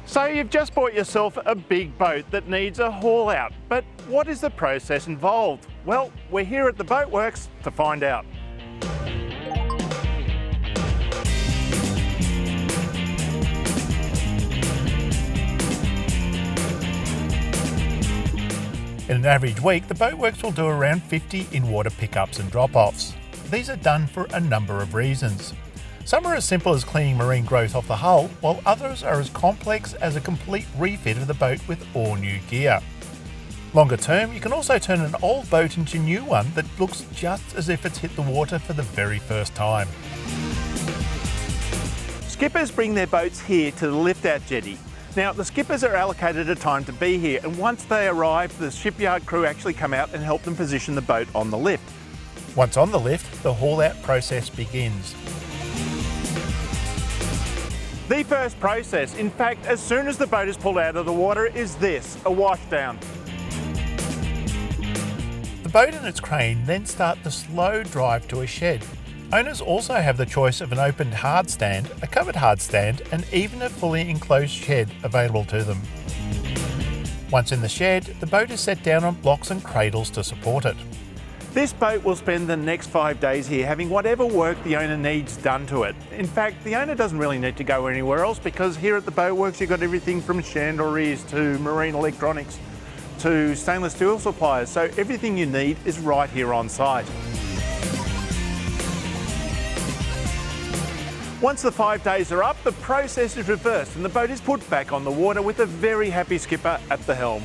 So you've just bought yourself a big boat that needs a haul out, but what is the process involved? Well, we're here at the Boatworks to find out. In an average week, the Boatworks will do around 50 in-water pickups and drop-offs. These are done for a number of reasons. Some are as simple as cleaning marine growth off the hull, while others are as complex as a complete refit of the boat with all new gear. Longer term, you can also turn an old boat into a new one that looks just as if it's hit the water for the very first time. Skippers bring their boats here to the lift-out jetty. Now, the skippers are allocated a time to be here, and once they arrive, the shipyard crew actually come out and help them position the boat on the lift. Once on the lift, the haul-out process begins. The first process, in fact, as soon as the boat is pulled out of the water, is this, a washdown. The boat and its crane then start the slow drive to a shed. Owners also have the choice of an opened hard stand, a covered hard stand, and even a fully enclosed shed available to them. Once in the shed, the boat is set down on blocks and cradles to support it. This boat will spend the next 5 days here having whatever work the owner needs done to it. In fact, the owner doesn't really need to go anywhere else because here at the Boatworks you've got everything from chandleries to marine electronics to stainless steel suppliers, so everything you need is right here on site. Once the 5 days are up, the process is reversed and the boat is put back on the water with a very happy skipper at the helm.